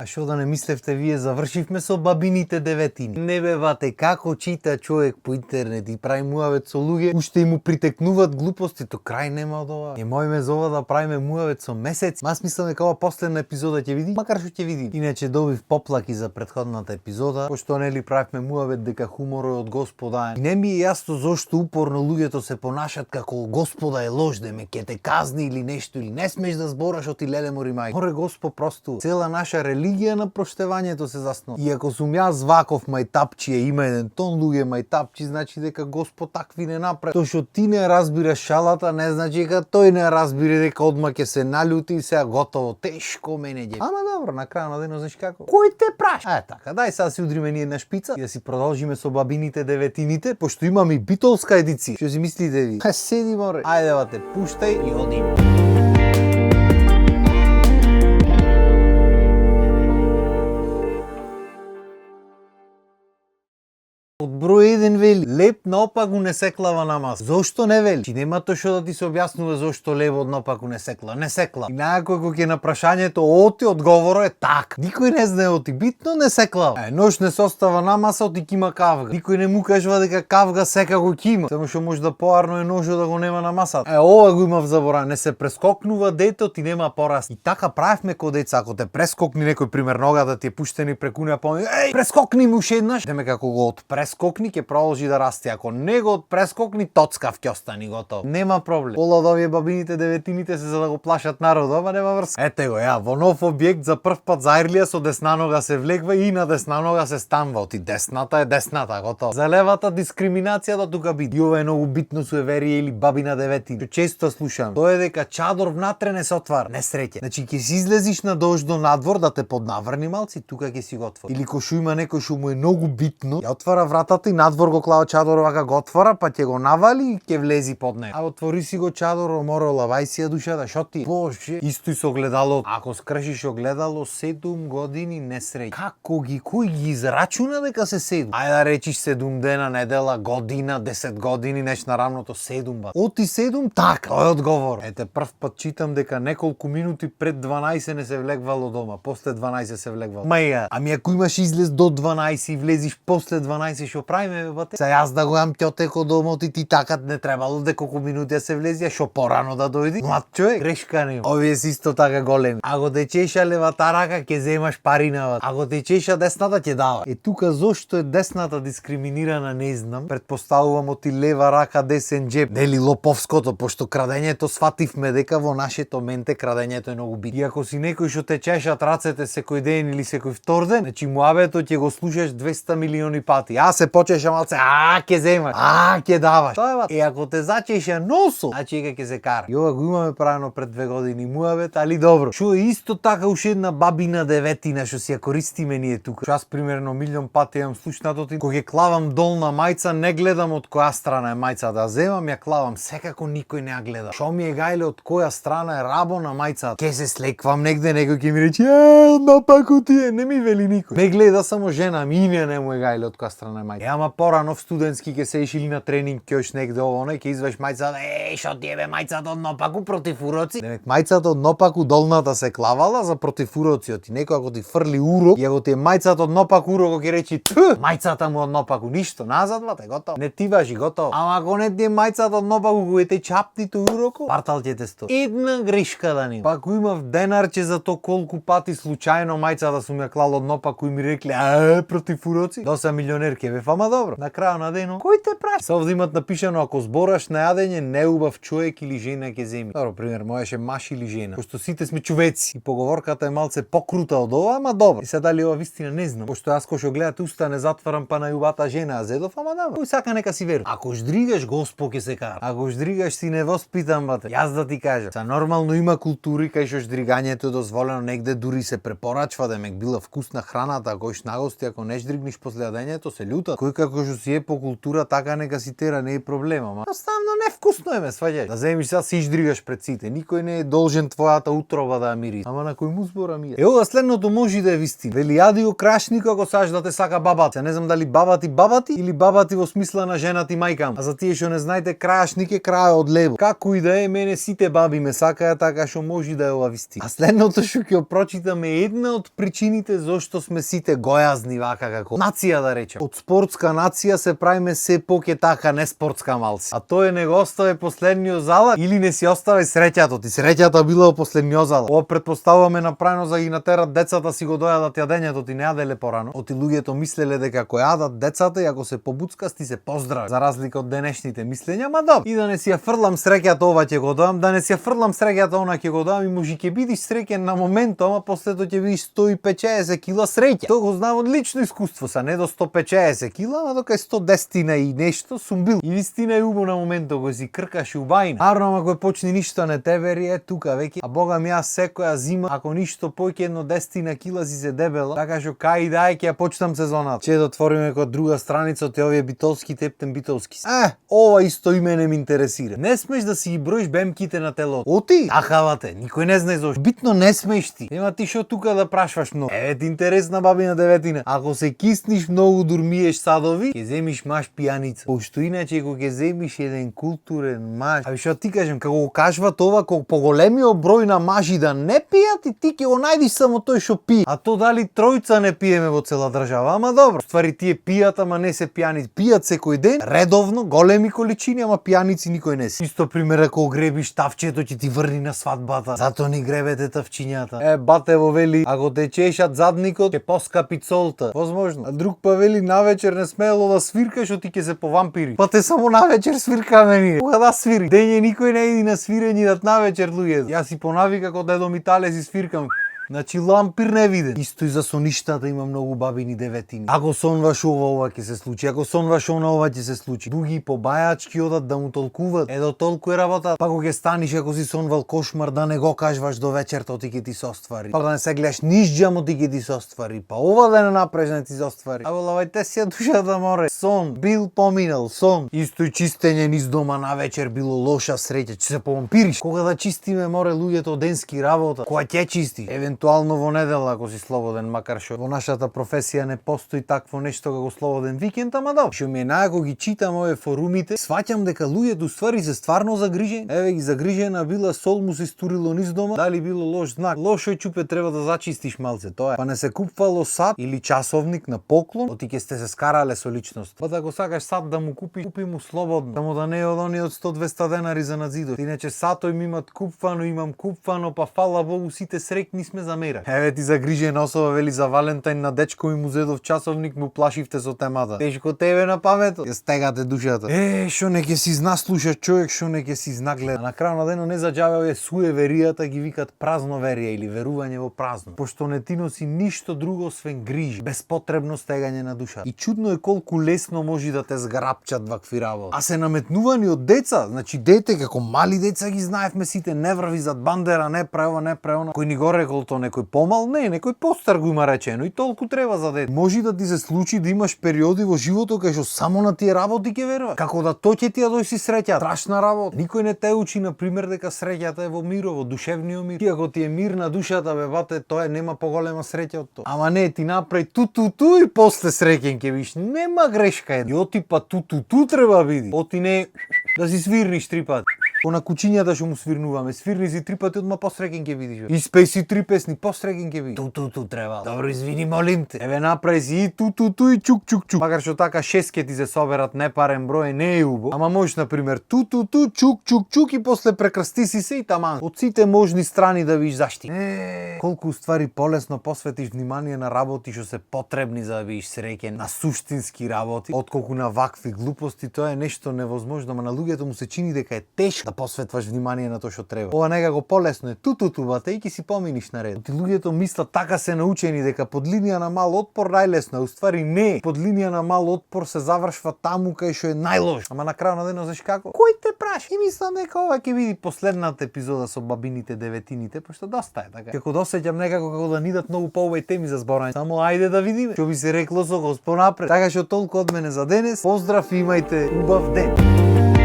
А шо да не мислевте вие, завршивме со бабините деветини. Не бевате како чита човек по интернет и прави муавет со луѓе, уште и му притекнуваат глупости, то крај нема од ова. Немојме за ова да правиме муавет со месец. Ма смислам дека ова последна епизода ќе види, макар што ќе види. Иначе добив поплаки за претходната епизода, пошто нели правевме муавет дека хуморот од Господа е. И не ми е јасно зошто упорно луѓето се понашат како Господа е лош, да ме ќе те казни или нешто, или не смеш да збораш од леле мори мај. Море Господ просту. Цела наша религија на проштевањето се заснова. И ако сум јас ваков мајтапчи, има еден тон луѓе мајтапчи, значи дека Господ такви не направи. Тоа што ти не разбираш шалата, не значи дека тој не разбира, дека одма ќе се налјути и сега готово, тешко мене ќе. Ама добро, на крај на денот знаеш како? Кој те праша? Така, дај сега си удриме ние на шпица и да си продолжиме со бабините деветините, пошто имаме и битолска едиција. Што си мислите ви? Седи море. Ајде бате, пуштај и одиме. Од број 1 вели, леп наопаку не се клава на маса. Зошто не вели? Чи нема тоа што да ти се објаснува зошто левот наопаку не се клава? Не се клава. И најако кога ќе на прашањето оти одговорот е так. Никој не знае оти, битно не се клава. Нож не се остава на маса, оти ќе има кавга. Никој не му кажува дека кавга секако ќе има. Само што може да поарно е ножот да го нема на масата. Ова го имав заборан, не се прескокнува дето, ти нема пораст. И така правевме ко деца, ако те прескокни некој пример ногата ти е пуштени преку неа, прескокни му уште еднаш. Деме како го прескокни ќе продолжи да расте. Ако не го прескокни, тоцкав ќе остани готов. Нема проблем. Пола од овие бабините деветините се за да го плашат народот, ама нема врска. Ете го ја, во нов објект за прв пат заирлија со десна нога се влегва и на десна нога се станва. Оти десната е десната, готово. За левата дискриминацијата тука биде. И ова е многу битно суеверие или бабина деветина. Што често слушам, тоа е дека чадор внатре не се отвара. Несреќа. Значи ќе си излезиш на дожд до надвор да те поднаврни малци, тука ќе си го отвори. Или кој што има некој што му е многу битно, ја отвара вратата и надвор го клава чадор, вака го отвора, па ќе го навали и ќе влези под него. А отвори си го чадор, море лавај си ја душата, шо ти? Боже, исто и со огледало. Ако скршиш огледало 7 години несреќа. Како ги, кој ги израчуна дека се 7? Ајде да речиш 7 дена, недела, година, 10 години, неш на рамното 7 бат. Оти 7, така, тој е одговор. Ете, прв пат читам дека неколку минути пред 12 не се влегвало дома, после 12 се влегвало. Маја, ами ако имаш излез до 12 и влезиш после 12, шо правиме, бате? Са јас да го јам ќотеко домот и ти така не требало деколку минути да се влези, шо порано да дојди? Млад човек, грешка нема. Овие се исто така големи. Ако те чеша левата рака, ќе земаш пари на ват. Ако те чеша десната, ќе дава. Тука зошто е десната дискриминирана, не знам. Предпоставувам оти лева рака, десен џеб. Нели лоповското, пошто крадењето свативме дека во нашето менте крадењето е многу битно. И ако си некој што те чешат рацете секој ден или секој втор ден, значи муабето ќе го слушаш 200 милиони пати. Се почеша малце, ќе земаш, ќе даваш. Тоа е. Ако те зачеша носо, значи ќе се кара. И ова го имаме правено пред 2 години муавет, али добро. Шо е исто така уште една бабина деветина што си ја користиме ние тука. Што јас примерно милион пати имам слушнато ти, кога ќе клавам долна мајца, не гледам од која страна е мајца да земам, ја клавам, секако никој не ја гледа. Шо ми е гајле од која страна е рабо на мајца? Ке се слеквам негде, некој ќе ми рече, напаку ти е, не ми вели никој. Ме гледа само жена, ми не му е гајле од која страна е мајца. Ама порано студентски ќе се ишили на тренинг, ќе ош негде ово, ќе извадиш мајцата, шо ти е мајцата од нопаку против уроци? Демек мајцата од нопаку долната се клавала за против уроци, некој ако ти фрли урок, и ако ти е мајцата од нопаку урок, ќе речи мајцата му од нопаку, ништо, назад вате, готово. Не ти важи, готово. Ама ако не ти е мајцата од нопаку, кога те чапни тој уроко, партал ќе те сто. Една грешка да нема. Па ако имав денарче за то колку пати случајно мајцата сум ја клал од нопаку и ми рекле, против уроци, доса милионер ќе бев, ама добро. На крајот на денот, кој те прави? Се овде имат напишано, ако збораш на јадење, неубав човек или жена ќе земи. Добро, пример, можеше маш или жена. Пошто сите сме човеци и поговорката е малце покрута од ова, ама добро. И се дали ова вистина не знам. Пошто јас кој што гледате уста не затварам, па на јубата жена зедов, ама добро. Кој сака нека си верува. Ако ждригаш, Господ ќе се кара. Ако ждригаш си невоспитан, бате. Јас да ти кажам, са нормално има култури кај што ждригањето е дозволено, негде дури се препорачва, демек била вкусна храната, кој што нагости, ако не ждригнеш после јадењето, се љутат. мута. Кој како што си е по култура, така нека си тера, не е проблем, ама ставно невкусно е, ме сваѓај. Да земиш сега се издригаш пред сите. Никој не е должен твојата утроба да ја мири. Ама на кој му збора ми е. Ова следното може да е вистина. Вели јади о крашнико ако сакаш да те сака бабата. Не знам дали бабати или бабати во смисла на женати мајкам. А за тие што не знаете, крајашник е крај од лебо. Како и да е, мене сите баби ме сакаја, така што може да е ова вистина. А следното што ќе прочитам е една од причините зошто сме сите гојазни вака како нација, да речем. Од спортска нација се правиме се поќе така не спортска малци. А тој не го остави последниот залак или не си остави среќето. Ти среќата била во последниот залак. Ова претпоставуваме направено за ги натерат децата си го дојадат јадењето, ти не јаделе порано. Оти луѓето мислеле дека ако јадат децата и ако се побуцкасти се поздрави, за разлика од денешните мислења, ма добро. И да не си ја фрлам среќата ова ќе го доам, да не си ја фрлам среќата она ќе го доам и може ќе бидиш среќен на моментот, ама после тоа ќе бидиш 150 кила среќа. Тоа го знам од лично искуство, са не до 150 кила, а дока е 110 и нешто сум бил. И вистина е убаво на моментот го си кркаш убајна. Арно, ама кога почне ништо не те вери, е тука веќе. А бога ми јас секоја зима, ако ништо поќе едно 10 кила си се дебела, така што кај дај ќе ја почнам сезоната. Ќе да отвориме кога друга страница од овие битолски тептен битолски. Ова исто и мене ме интересира. Не смеш да си ги броиш бемките на телото. Оти, ахавате, никој не знае зошто. Битно не смеш ти. Нема ти што тука да прашваш многу. Ти интересна бабина деветина. Ако се кисниш многу дурмиеш садови, ќе земиш маж пијаница. Пошто иначе кога ќе земиш еден културен маж, што ти кажем, како го кажват ова, кога поголемиот број на мажи да не пијат и ти ќе го најдиш само тој што пие. А то дали тројца не пиеме во цела држава, ама добро. Ствари тие пијат, ама не се пијаници. Пијат секој ден, редовно, големи количини, ама пијаници никој не си. Исто пример ако гребиш тавчето ќе ти врни на свадбата. Зато ни гребете тавчињата. Бате во вели, ако те чешат задникот, ќе поскапи цолта. Возможно. А друг па вели навечер не смело да свиркаш, што ти ќе се повампири. Па те само навечер свиркаме ние. Кога да свири? Дење никој не иди на свирење дат навечер луѓе. Јас си понавика кога дедом Италија си свиркам. Значи лампир не виден. Исто и за соништата има многу бабини деветини. Ако сонваш ова ќе се случи, ако сонваш ова ќе се случи. Дуги побајачки одат да му толкуваат. До толку е работа. Па кога ќе станиш ако си сонвал кошмар да не го кажваш до вечерта, ти ќе ти се оствари. Па да не се гледаш нишџамо ти ќе ти се оствари. Па ова да не направиш не ти се оствари. Лавајте си ја душата море. Сон бил поминал, сон. Исто и чистење низ дома на вечер било лоша среќа, ќе се повампириш. Кога да чистиме море луѓето денски работа, кога ќе чисти? Евентуално во недела ако си слободен, макар што во нашата професија не постои такво нешто како слободен викенд, ама добро. Што ми е најако ги читам овие форумите, сваќам дека луѓето ствари се стварно загрижени. Еве ги загрижена била, сол му се стурило низ дома, дали било лош знак. Лошо е чупе, треба да зачистиш малце, тоа е. Па не се купвало сат или часовник на поклон, оти ќе сте се скарале со личност. Па ако сакаш сат да му купи, купи му слободно. Само да не е од оние од 100-200 денари за надзидот. Иначе сатој ми имат купвано, имам купвано, па фала Богу сите среќни сме за мера. Еве ти загрижена особа вели за Валентајн на дечко ми му зедов часовник, му плашивте со темата. Тешко тебе на паметот. Ја стегате душата. Што не ќе си зна слуша човек, што не ќе си зна гледа. На крај на денот не заџаве овие суеверијата ги викат празноверие или верување во празно. Пошто не ти носи ништо друго освен грижи, безпотребно стегање на душата. И чудно е колку лесно може да те зграпчат вакви работи. А се наметнувани од деца, значи дете како мали деца ги знаевме сите, не врви зад бандера, не прави ова, не прави она. Кој ни го рекол то некој помал, не, некој постар го има речено и толку треба за дете. Може да ти се случи да имаш периоди во животот кај што само на тие работи ќе веруваш. Како да то ќе ти ја дојси среќа, страшна работа. Никој не те учи на пример дека среќата е во миро, во душевниот мир. И ако ти е мир на душата, бе бате, тоа нема поголема среќа од тоа. Ама не, ти направи ту и после среќен ќе биш. Нема грешка е. И оти па ту треба биди. Оти не да си свирниш 3 пати. По на кучињата што му свирнуваме, свирни си 3 пати, одма посреќен ќе видиш. Испеј си 3 песни, посреќен ќе видиш. Ту треба. Добро, извини, молим те. Еве направи си и ту и чук. Макар што така 6 ќе ти се соберат непарен број, не е убаво. Ама можеш на пример ту чук и после прекрсти си се и таман. Од сите можни страни да видиш зашти. Колку уствари полесно посветиш внимание на работи што се потребни за да бидеш среќен, на суштински работи, отколку на вакви глупости, тоа е нешто невозможно, ама на луѓето му се чини дека е тешко да посветваш внимание на тоа што треба. Ова некако полесно е тутутубата и ќе си поминиш на ред. Ти луѓето мислат така се научени дека под линија на мал отпор најлесно, а уствари не. Под линија на мал отпор се завршва таму кај што е најлош. Ама на крај на денот знаеш како? Кој те праши? И мислам дека ова ќе биде последната епизода со бабините деветините, пошто доста е така. Како досеќам некако како да нидат многу поубави теми за зборање. Само ајде да видиме што би се рекло со Господ напред. Така што толку од мене за денес. Поздрав и имајте убав ден.